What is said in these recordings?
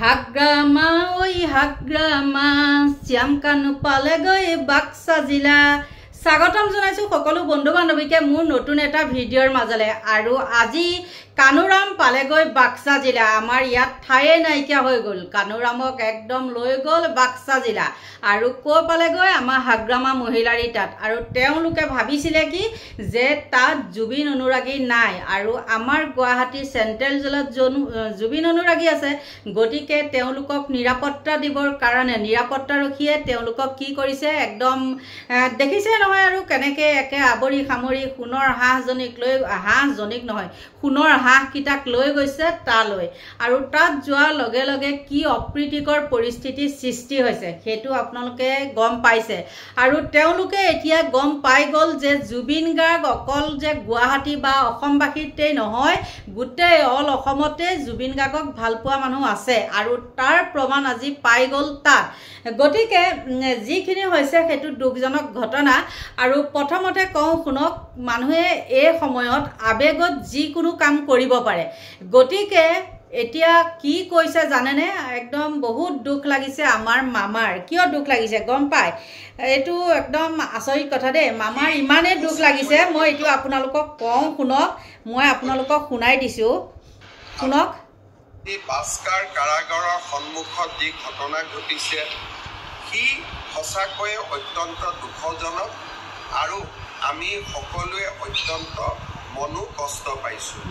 হাগ্ৰামা ঐ হাগ্ৰামা শ্যাম কানু পালেগৈ বাক্সা জিলা। স্বাগতম জনাইছো সকলো বন্ধু বান্ধৱীকে মোৰ নতুন এটা ভিডিঅ'ৰ মাজলে। আৰু আজি কানুৰাম পালেগৈ বাক্সা জিলা। আমাৰ ইয়াত ঠায়ে নাইকিয়া হৈ গ'ল। কানুৰামক একদম লৈ গ'ল বাক্সা জিলা। আৰু কৈ পালেগৈ আমাৰ হাগ্ৰামা মহিলাৰী তাত। আৰু তেওঁলোকে ভাবিছিলে কি যে তাত জুবিন অনুৰাগী নাই আৰু আমাৰ গুৱাহাটী চেণ্ট্ৰেল জেলত জুবিন অনুৰাগী আছে। গতিকে তেওঁলোকক নিৰাপত্তা দিবৰ কাৰণে নিৰাপত্তাৰক্ষীয়ে তেওঁলোকক কি কৰিছে, একদম দেখিছে নহয় আৰু কেনেকে একে আৱৰি সামৰি সোণৰ হাঁহজনীক লৈ, হাঁহজনীক নহয় সোণৰ হাঁহকেইটাক লৈ গৈছে তালৈ। আৰু তাত যোৱাৰ লগে লগে কি অপ্ৰীতিকৰ পৰিস্থিতিৰ সৃষ্টি হৈছে সেইটো আপোনালোকে গম পাইছে। আৰু তেওঁলোকে এতিয়া গম পাই গ'ল যে জুবিন গাৰ্গ অকল যে গুৱাহাটী বা অসমবাসীতেই নহয়, গোটেই অল অসমতে জুবিন গাৰ্গক ভাল পোৱা মানুহ আছে। আৰু তাৰ প্ৰমাণ আজি পাই গ'ল তাত। গতিকে যিখিনি হৈছে সেইটো দুখজনক ঘটনা। আৰু প্ৰথমতে কওঁ শুনক, মানুহে এই সময়ত আৱেগত যিকোনো কাম কৰিব পাৰে। গতিকে এতিয়া কি কৈছে জানেনে, একদম বহুত দুখ লাগিছে আমাৰ মামাৰ। কিয় দুখ লাগিছে গম পায়? এইটো একদম আচৰিত কথা দেই। মামাৰ ইমানেই দুখ লাগিছে, মই এইটো আপোনালোকক কওঁ শুনক, মই আপোনালোকক শুনাই দিছোঁ, শুনক। বাস্কাৰ কাৰাগাৰৰ সন্মুখত যি ঘটনা ঘটিছে সি সঁচাকৈয়ে অত্যন্ত দুখজনক। আৰু আমি সকলোৱে অত্যন্ত মনো কষ্ট পাইছোঁ।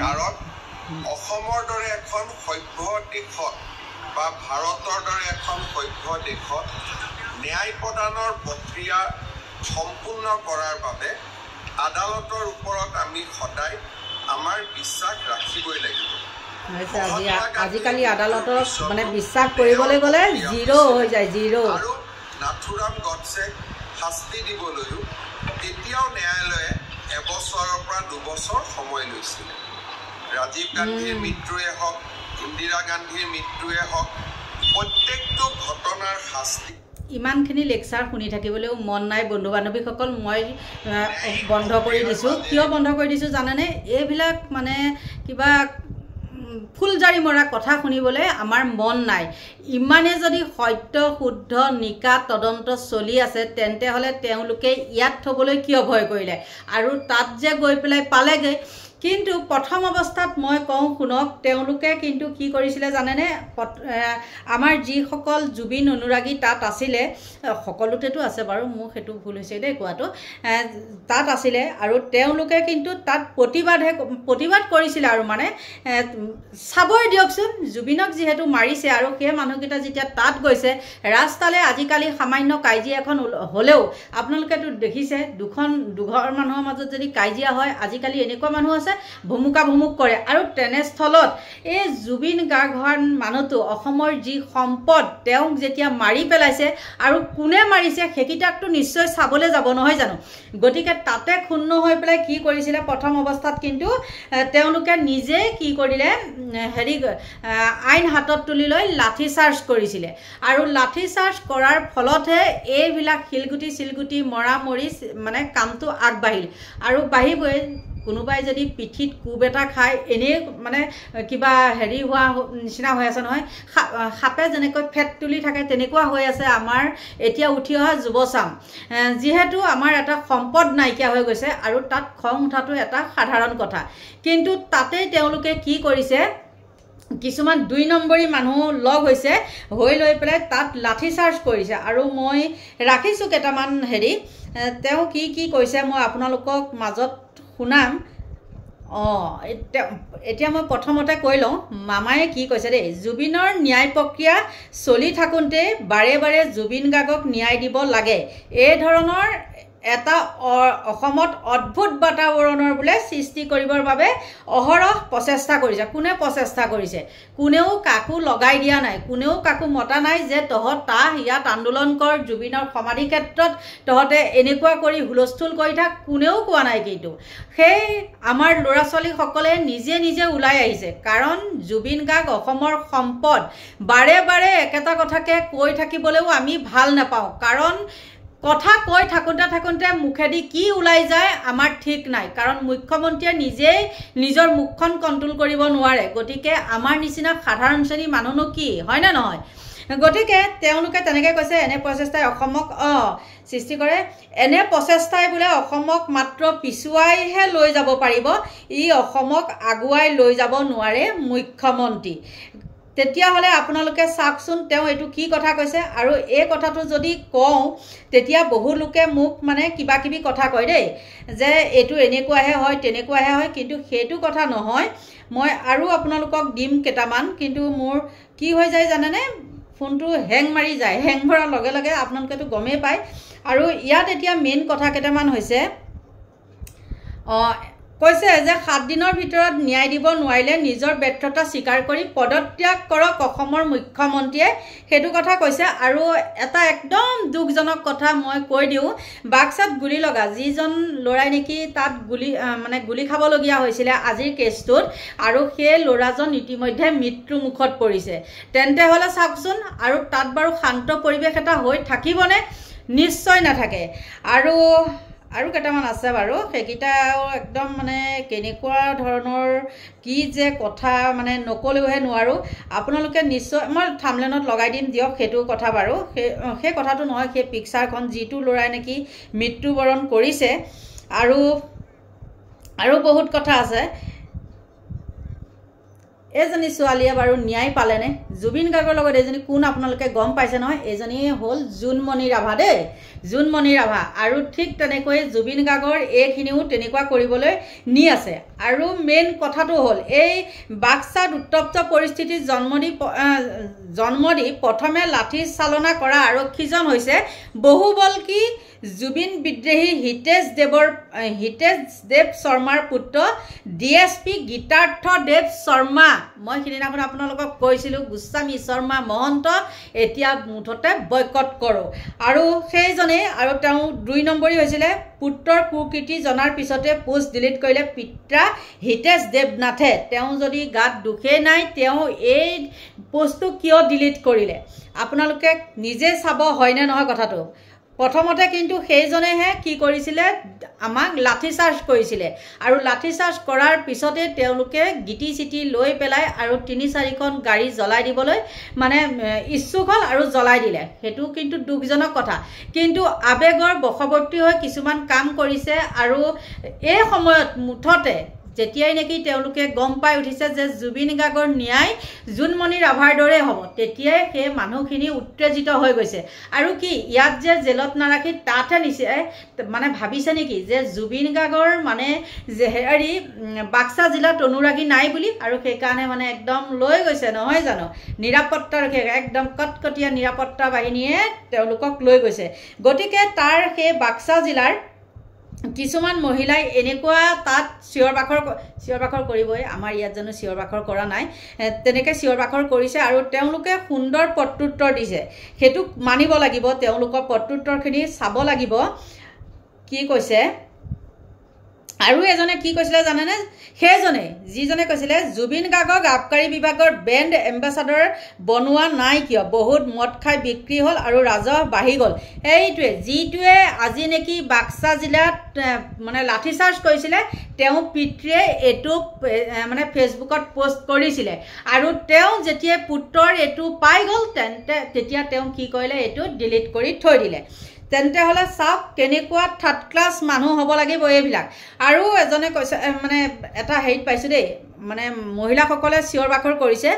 কাৰণ অসমৰ দৰে এখন সভ্য দেশত বা ভাৰতৰ দৰে এখন সভ্য দেশত ন্যায় প্ৰদানৰ প্ৰক্ৰিয়া সম্পূৰ্ণ কৰাৰ বাবে আদালতৰ ওপৰত আমি সদায় আমাৰ বিশ্বাস ৰাখিবই লাগিব। আজিকালি আদালতক মানে বিশ্বাস কৰিবলৈ গ'লে জিৰ' হৈ যায়, জিৰ'। আৰু নাথুৰাম গডছেক শাস্তি দিবলৈও এতিয়াও ন্যায়ালয়ে এবছৰৰ পৰা 2 বছৰ সময় লৈছিলে। ৰাজীৱ গান্ধীৰ মৃত্যুৱে হওক, ইন্দিৰা গান্ধীৰ মৃত্যুৱে হওক, প্ৰত্যেকটো ঘটনাৰ শাস্তি। ইমানখিনি লেকচাৰ শুনি থাকিবলৈও মন নাই বন্ধু বান্ধৱীসকল। মই বন্ধ কৰি দিছোঁ। কিয় বন্ধ কৰি দিছোঁ জানেনে? এইবিলাক মানে কিবা ফুলজাৰি মৰা কথা শুনিবলৈ আমাৰ মন নাই। ইমানে যদি সত্য শুদ্ধ নিকা তদন্ত চলি আছে তেন্তে হ'লে তেওঁলোকে ইয়াত থ'বলৈ কিয় ভয় কৰিলে? আৰু তাত যে গৈ পেলাই পালেগৈ। কিন্তু প্ৰথম অৱস্থাত মই কওঁ শুনক, তেওঁলোকে কিন্তু কি কৰিছিলে জানেনে? আমাৰ যিসকল জুবিন অনুৰাগী তাত আছিলে, সকলোতেতো আছে বাৰু, মোৰ সেইটো ভুল হৈছে দেই কোৱাটো, তাত আছিলে। আৰু তেওঁলোকে কিন্তু তাত প্ৰতিবাদ কৰিছিলে। আৰু মানে চাবই দিয়কচোন, জুবিনক যিহেতু মাৰিছে আৰু সেই মানুহকেইটা যেতিয়া তাত গৈছে ৰাস্তালৈ, আজিকালি সামান্য কাজিয়া এখন হ'লেও আপোনালোকেতো দেখিছে, দুঘৰ মানুহৰ মাজত যদি কাজিয়া হয়, আজিকালি এনেকুৱা মানুহ আছে ভুমুকা ভুমুক কৰে। আৰু তেনেস্থলত এই জুবিন গাৰ্গ হোৱাৰ মানুহটো অসমৰ যি সম্পদ, তেওঁক যেতিয়া মাৰি পেলাইছে আৰু কোনে মাৰিছে সেইকেইটাকতো নিশ্চয় চাবলৈ যাব নহয় জানো? গতিকে তাতে ক্ষুণ্ণ হৈ পেলাই কি কৰিছিলে, প্ৰথম অৱস্থাত কিন্তু তেওঁলোকে নিজে কি কৰিলে, আইন হাতত তুলি লৈ লাঠি চাৰ্জ কৰিছিলে। আৰু লাঠি চাৰ্জ কৰাৰ ফলতহে এইবিলাক শিলগুটি মৰা মৰি মানে কামটো আগবাঢ়িল। আৰু বাঢ়িবই। কোনোবাই যদি পিঠিত কোব এটা খায়, এনেই মানে কিবা হোৱা নিচিনা হৈ আছে নহয়, সাপে যেনেকৈ ফেট তুলি থাকে তেনেকুৱা হৈ আছে আমাৰ এতিয়া উঠি অহা যুৱচাম। যিহেতু আমাৰ এটা সম্পদ নাইকিয়া হৈ গৈছে আৰু তাত খং উঠাটো এটা সাধাৰণ কথা। কিন্তু তাতেই তেওঁলোকে কি কৰিছে, কিছুমান 2 নম্বৰী মানুহ লগ হৈছে, হৈ লৈ পেলাই তাত লাঠি চাৰ্জ কৰিছে। আৰু মই ৰাখিছোঁ কেইটামান তেওঁ কি কৈছে মই আপোনালোকক মাজত শুনাম। এতিয়া মই প্ৰথমতে কৈ লওঁ মামায়ে কি কৈছে দেই। জুবিনৰ ন্যায় প্ৰক্ৰিয়া চলি থাকোঁতে বাৰে বাৰে জুবিন গাৰ্গক ন্যায় দিব লাগে। এই ধৰণৰ এটা অসমত অদ্ভুত বাতাবৰণৰ বোলে সৃষ্টি কৰিবৰ বাবে অহৰহ প্ৰচেষ্টা কৰিছে। কোনে প্ৰচেষ্টা কৰিছে? কোনেও কাকো লগাই দিয়া নাই, কোনেও কাকো মতা নাই যে তহঁত ইয়াত আন্দোলন কৰ, জুবিনৰ সমাধি ক্ষেত্ৰত তহঁতে এনেকুৱা কৰি হুলস্থুল কৰি থাক, কোনেও কোৱা নাই। কিন্তু সেই আমাৰ ল'ৰা ছোৱালীসকলে নিজে নিজে ওলাই আহিছে। কাৰণ জুবিন গাৰ্গ অসমৰ সম্পদ। বাৰে বাৰে একেটা কথাকে কৈ থাকিবলৈও আমি ভাল নাপাওঁ। কাৰণ কথা কৈ থাকোঁতে মুখেদি কি ওলাই যায় আমাৰ ঠিক নাই, কাৰণ মুখ্যমন্ত্ৰীয়ে নিজেই নিজৰ মুখখন কণ্ট্ৰোল কৰিব নোৱাৰে। গতিকে আমাৰ নিচিনা সাধাৰণ শ্ৰেণীৰ মানুহনো কি, হয়নে নহয়? গতিকে তেওঁলোকে তেনেকৈ কৈছে এনে প্ৰচেষ্টাই অসমক সৃষ্টি কৰে, এনে প্ৰচেষ্টাই বোলে অসমক মাত্ৰ পিছুৱাইহে লৈ যাব পাৰিব, ই অসমক আগুৱাই লৈ যাব নোৱাৰে মুখ্যমন্ত্ৰী। তেতিয়াহ'লে আপোনালোকে চাওকচোন তেওঁ এইটো কি কথা কৈছে। আৰু এই কথাটো যদি কওঁ তেতিয়া বহু লোকে মোক মানে কিবা কিবি কথা কয় দেই, যে এইটো এনেকুৱাহে হয় তেনেকুৱাহে হয়, কিন্তু সেইটো কথা নহয়। মই আৰু আপোনালোকক দিম কেইটামান, কিন্তু মোৰ কি হৈ যায় জানেনে, ফোনটো হেং মাৰি যায়। হেং মৰাৰ লগে লগে আপোনালোকেতো গমেই পায়। আৰু ইয়াত এতিয়া মেইন কথা কেইটামান হৈছে, কৈছে যে 7 দিনৰ ভিতৰত ন্যায় দিব নোৱাৰিলে নিজৰ ব্যৰ্থতা স্বীকাৰ কৰি পদত্যাগ কৰক অসমৰ মুখ্যমন্ত্ৰীয়ে, সেইটো কথা কৈছে। আৰু এটা একদম দুখজনক কথা মই কৈ দিওঁ, বাক্সাত গুলি লগা যিজন ল'ৰাই নেকি তাত গুলি খাবলগীয়া হৈছিলে আজিৰ কেছটোত, আৰু সেই ল'ৰাজন ইতিমধ্যে মৃত্যু মুখত পৰিছে। তেন্তে হ'লে চাওকচোন, আৰু তাত বাৰু শান্ত পৰিৱেশ এটা হৈ থাকিবনে? নিশ্চয় নাথাকে। আৰু কেইটামান আছে বাৰু, সেইকেইটাও একদম মানে কেনেকুৱা ধৰণৰ কি যে কথা, মানে নকলেওহে নোৱাৰোঁ। আপোনালোকে নিশ্চয়, মই থাম্বনেইলত লগাই দিম দিয়ক সেইটো কথা বাৰু। সেই কথাটো নহয়, সেই পিকচাৰখন যিটো ল'ৰাই নেকি মৃত্যুবৰণ কৰিছে। আৰু বহুত কথা আছে। এইজনী ছোৱালীয়ে বাৰু ন্যায় পালেনে? জুবিন গাৰ্গৰ লগত এইজনী কোন আপোনালোকে গম পাইছে নহয়, এইজনী হ'ল জোনমণি ৰাভা দেই, জোনমণি ৰাভা। আৰু ঠিক তেনেকৈ জুবিন গাৰ্গৰ এইখিনিও তেনেকুৱা কৰিবলৈ নি আছে। আৰু মেইন কথাটো হ'ল, এই বাক্সাত উত্তপ্ত পৰিস্থিতিত জন্ম দি প্ৰথমে লাঠি চালনা কৰা আৰক্ষীজন হৈছে বহুবল্কী জুবিন বিদ্ৰোহী হিতেশ দেৱ শৰ্মাৰ পুত্ৰ DSP গীতাৰ্থ দেৱ শৰ্মা। মই সিদিনাখন আপোনালোকক কৈছিলোঁ গোস্বামী শৰ্মা মহন্ত এতিয়া মুঠতে বয়কট কৰোঁ। আৰু সেইজনেই, আৰু তেওঁ 2 নম্বৰী হৈছিলে। পুত্ৰৰ কুকীৰ্তি জনাৰ পিছতে পোষ্ট ডিলিট কৰিলে পিতা হিতেশ দেৱনাথে। তেওঁ যদি গাত দুখেই নাই, তেওঁ এই পোষ্টটো কিয় ডিলিট কৰিলে আপোনালোকে নিজে চাব, হয়নে নহয় কথাটো। প্ৰথমতে কিন্তু সেইজনেহে কি কৰিছিলে, আমাক লাঠি চাৰ্জ কৰিছিলে। আৰু লাঠি চাৰ্জ কৰাৰ পিছতে তেওঁলোকে গিটি চিটি লৈ পেলাই আৰু 3-4খন গাড়ী জ্বলাই দিবলৈ মানে ইচ্ছুক হ'ল আৰু জ্বলাই দিলে। সেইটো কিন্তু দুখজনক কথা। কিন্তু আৱেগৰ বশৱৰ্তী হৈ কিছুমান কাম কৰিছে। আৰু এই সময়ত মুঠতে যেতিয়াই নেকি তেওঁলোকে গম পাই উঠিছে যে জুবিন গাৰ্গৰ ন্যায় জোনমণি ৰাভাৰ দৰে হ'ব, তেতিয়াই সেই মানুহখিনি উত্তেজিত হৈ গৈছে। আৰু কি ইয়াত যে জেলত নাৰাখি তাতহে নিছে, মানে ভাবিছে নেকি যে জুবিন গাৰ্গৰ মানে যে হেৰি বাক্সা জিলাত অনুৰাগী নাই বুলি, আৰু সেইকাৰণে মানে একদম লৈ গৈছে নহয় জানো, নিৰাপত্তাৰক্ষী একদম কটকটীয়া নিৰাপত্তা বাহিনীয়ে তেওঁলোকক লৈ গৈছে। গতিকে তাৰ সেই বাক্সা জিলাৰ কিছুমান মহিলাই এনেকুৱা তাত চিঞৰ বাখৰ কৰিবই, আমাৰ ইয়াত জানো চিঞৰ বাখৰ কৰা নাই, তেনেকৈ চিঞৰ বাখৰ কৰিছে। আৰু তেওঁলোকে সুন্দৰ প্ৰত্যুত্তৰ দিছে, সেইটো মানিব লাগিব। তেওঁলোকৰ প্ৰত্যুত্তৰখিনি চাব লাগিব কি কৈছে। আৰু এজনে কি কৈছিলে জানেনে, সেইজনে যিজনে কৈছিলে জুবিন গাৰ্গক আবকাৰী বিভাগৰ ব্ৰেণ্ড এম্বেচাডৰ বনোৱা নাই কিয়, বহুত মদ খাই বিক্ৰী হ'ল আৰু ৰাজহ বাঢ়ি গ'ল। যিটোৱে আজি নেকি বাক্সা জিলাত মানে লাঠি চাৰ্জ কৰিছিলে, তেওঁ পিতৃয়ে এইটো মানে ফেচবুকত পোষ্ট কৰিছিলে। আৰু তেওঁ যেতিয়া পুত্ৰৰ এইটো পাই গ'ল, তেতিয়া তেওঁ কি কৰিলে, এইটো ডিলিট কৰি থৈ দিলে। তেন্তে হ'লে চাওক কেনেকুৱা থাৰ্ড ক্লাছ মানুহ হ'ব লাগিব এইবিলাক। আৰু এজনে কৈছে, মানে এটা হেৰিত পাইছোঁ দেই, মানে মহিলাসকলে চিঞৰ বাখৰ কৰিছে,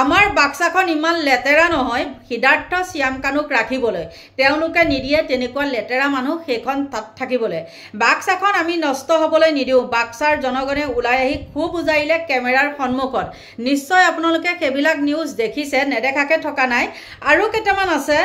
আমাৰ বাক্সাখন ইমান লেতেৰা নহয় সিদ্ধাৰ্থ শ্যামকানুক ৰাখিবলৈ, তেওঁলোকে নিদিয়ে তেনেকুৱা লেতেৰা মানুহ সেইখন তাত থাকিবলৈ। বাক্সাখন আমি নষ্ট হ'বলৈ নিদিওঁ। বাক্সাৰ জনগণে ওলাই আহি খুব উজাৰিলে কেমেৰাৰ সন্মুখত। নিশ্চয় আপোনালোকে সেইবিলাক নিউজ দেখিছে, নেদেখাকৈ থকা নাই। আৰু কেইটামান আছে,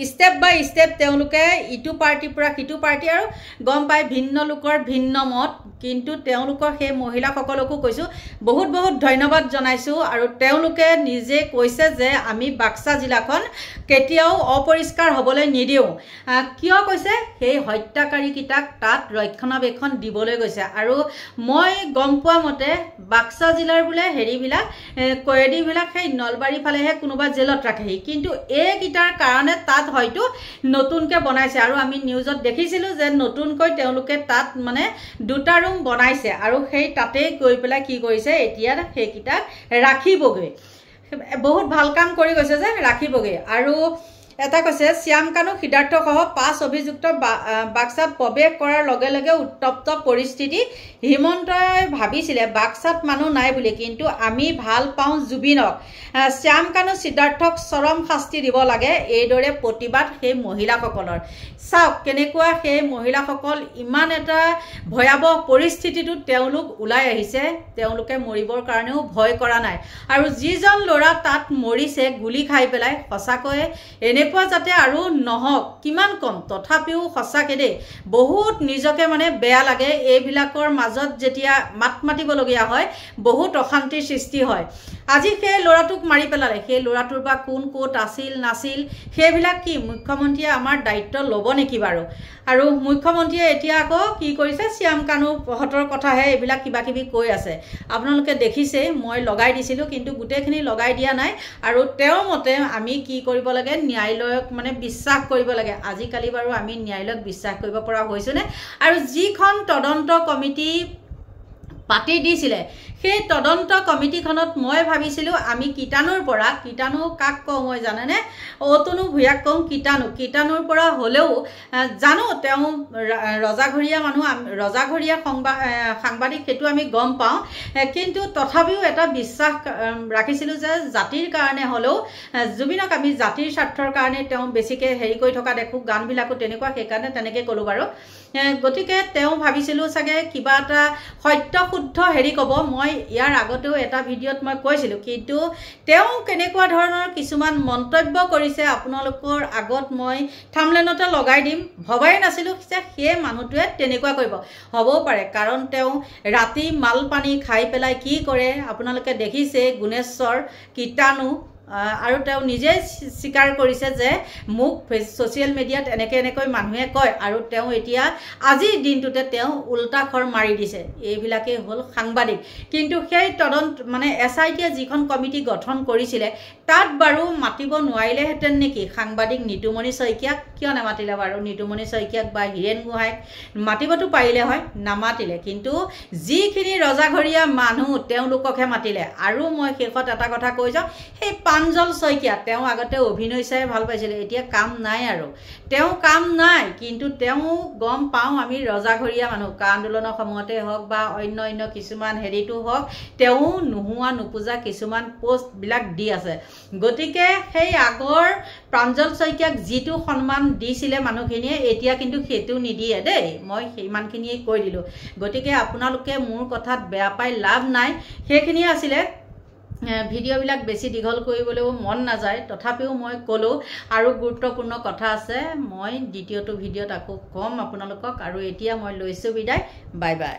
ষ্টেপ বাই ষ্টেপ তেওঁলোকে ইটো পাৰ্টিৰ পৰা সিটো পাৰ্টি, আৰু গম পাই ভিন্ন লোকৰ ভিন্ন মত, কিন্তু তেওঁলোকৰ সেই মহিলাসকলকো কৈছোঁ বহুত বহুত ধন্যবাদ জনাইছোঁ আৰু তেওঁলোকে নিজে কৈছে যে আমি বাক্সা জিলাখন কেতিয়াও অপৰিষ্কাৰ হ'বলৈ নিদিওঁ কিয় কৈছে সেই হত্যাকাৰীকেইটাক তাত ৰক্ষণাবেক্ষণ দিবলৈ গৈছে আৰু মই গম পোৱা মতে বাক্সা জিলাৰ বোলে হেৰিবিলাক কয়েদীবিলাক সেই নলবাৰী ফালেহে কোনোবা জেলত ৰাখেহি কিন্তু এইকেইটাৰ কাৰণে তাত হয়তো নতুনকৈ বনাইছে আৰু আমি নিউজত দেখিছিলোঁ যে নতুনকৈ তেওঁলোকে তাত মানে 2টা ৰুম বনাইছে আৰু সেই তাতেই গৈ পেলাই কি কৰিছে এতিয়া সেইকেইটাক ৰাখিবগৈ বহুত ভাল কাম কৰি গৈছে যে ৰাখিবগৈ আৰু এটা কৈছে শ্যাম কানু সিদ্ধাৰ্থসহ 5 অভিযুক্ত বাক্সাত প্ৰৱেশ কৰাৰ লগে লগে উত্তপ্ত পৰিস্থিতি হিমন্তই ভাবিছিলে বাক্সাত মানুহ নাই বুলি কিন্তু আমি ভাল পাওঁ জুবিনক শ্যাম কানু সিদ্ধাৰ্থক চৰম শাস্তি দিব লাগে এইদৰে প্ৰতিবাদ সেই মহিলাসকলৰ চাওক কেনেকুৱা সেই মহিলাসকল ইমান এটা ভয়াৱহ পৰিস্থিতিটোত তেওঁলোক ওলাই আহিছে তেওঁলোকে মৰিবৰ কাৰণেও ভয় কৰা নাই আৰু যিজন ল'ৰা তাত মৰিছে গুলি খাই পেলাই সঁচাকৈ এনেকুৱা যাতে আৰু নহওক কিমান কম তথাপিও সঁচাকৈ দেই বহুত নিজকে মানে বেয়া লাগে এইবিলাকৰ মাজত যেতিয়া মাত মাতিবলগীয়া হয় বহুত অশান্তিৰ সৃষ্টি হয় আজি সেই ল'ৰাটোক মাৰি পেলালে সেই ল'ৰাটোৰ বা কোন ক'ত আছিল নাছিল সেইবিলাক কি মুখ্যমন্ত্ৰীয়ে আমাৰ দায়িত্ব ল'ব নেকি বাৰু আৰু মুখ্যমন্ত্ৰীয়ে এতিয়া আকৌ কি কৰিছে শ্যাম কানু হতৰ কথাহে এইবিলাক কিবা কিবি কৈ আছে আপোনালোকে দেখিছে মই লগাই দিছিলোঁ কিন্তু গোটেইখিনি লগাই দিয়া নাই আৰু তেওঁৰ মতে আমি কি কৰিব লাগে ন্যায়ালয়ক মানে বিশ্বাস কৰিব লাগে আজিকালি বাৰু আমি ন্যায়ালয়ক বিশ্বাস কৰিব পৰা হৈছোনে আৰু যিখন তদন্ত কমিটি পাতি দিছিলে সেই তদন্ত কমিটিখনত মই ভাবিছিলোঁ আমি কীটাণুৰ পৰা কীটাণু কাক কওঁ মই জানেনে অতনু ভূঞাক কওঁ কীটাণুৰ পৰা হ'লেও জানো তেওঁ ৰজাঘৰীয়া মানুহ ৰজাঘৰীয়া সাংবাদিক সেইটো আমি গম পাওঁ কিন্তু তথাপিও এটা বিশ্বাস ৰাখিছিলোঁ যে জাতিৰ কাৰণে হ'লেও জুবিনক আমি জাতিৰ স্বাৰ্থৰ কাৰণে তেওঁ বেছিকৈ হেৰি কৰি থকা দেখোঁ গানবিলাকো তেনেকুৱা সেইকাৰণে তেনেকৈ ক'লোঁ বাৰু গতিকে তেওঁ ভাবিছিলোঁ চাগে কিবা এটা সত্য শুদ্ধ হেৰি ক'ব মই ইয়াৰ আগতেও এটা ভিডিঅ'ত মই কৈছিলোঁ কিন্তু তেওঁ কেনেকুৱা ধৰণৰ কিছুমান মন্তব্য কৰিছে আপোনালোকৰ আগত মই থাম্বনেইলতে লগাই দিম ভবাই নাছিলোঁ যে সেই মানুহটোৱে তেনেকুৱা কৰিব হ'বও পাৰে কাৰণ তেওঁ ৰাতি মাল পানী খাই পেলাই কি কৰে আপোনালোকে দেখিছে গুণেশ্বৰ কীটাণু আৰু তেওঁ নিজে স্বীকাৰ কৰিছে যে মোক ছ'চিয়েল মিডিয়াত এনেকৈ মানুহে কয় আৰু তেওঁ এতিয়া আজিৰ দিনটোতে তেওঁ উল্টা খৰ মাৰি দিছে এইবিলাকেই হ'ল সাংবাদিক কিন্তু সেই তদন্ত মানে SITয়ে যিখন কমিটি গঠন কৰিছিলে তাত বাৰু মাতিব নোৱাৰিলেহেঁতেন নেকি সাংবাদিক নিতুমণি শইকীয়াক কিয় নামাতিলে বাৰু নিতুমণি শইকীয়াক বা হীৰেণ গোহাঁইক মাতিবতো পাৰিলে হয় নামাতিলে কিন্তু যিখিনি ৰজাঘৰীয়া মানুহ তেওঁলোককহে মাতিলে আৰু মই শেষত এটা কথা কৈ যাওঁ সেই প্ৰাঞ্জল শইকীয়া তেওঁ আগতে অভিনয় চাই ভাল পাইছিলে এতিয়া কাম নাই আৰু তেওঁ কাম নাই কিন্তু তেওঁ গম পাওঁ আমি ৰজাঘৰীয়া মানুহ কা আন্দোলনৰ সময়তে হওক বা অন্য কিছুমান হেৰিটো হওক তেওঁ নোহোৱা নোপোজা কিছুমান পোষ্টবিলাক দি আছে গতিকে সেই আগৰ প্ৰাঞ্জল শইকীয়াক যিটো সন্মান দিছিলে মানুহখিনিয়ে এতিয়া কিন্তু সেইটো নিদিয়ে দেই মই সিমানখিনিয়ে কৈ দিলোঁ গতিকে আপোনালোকে মোৰ কথাত বেয়া পাই লাভ নাই সেইখিনিয়ে আছিলে ভিডিঅ'বিলাক বেছি দীঘল কৰিবলৈও মন নাযায় তথাপিও মই ক'লোঁ আৰু গুৰুত্বপূৰ্ণ কথা আছে মই দ্বিতীয়টো ভিডিঅ'ত আকৌ ক'ম আপোনালোকক আৰু এতিয়া মই লৈছোঁ বিদায় বাই বাই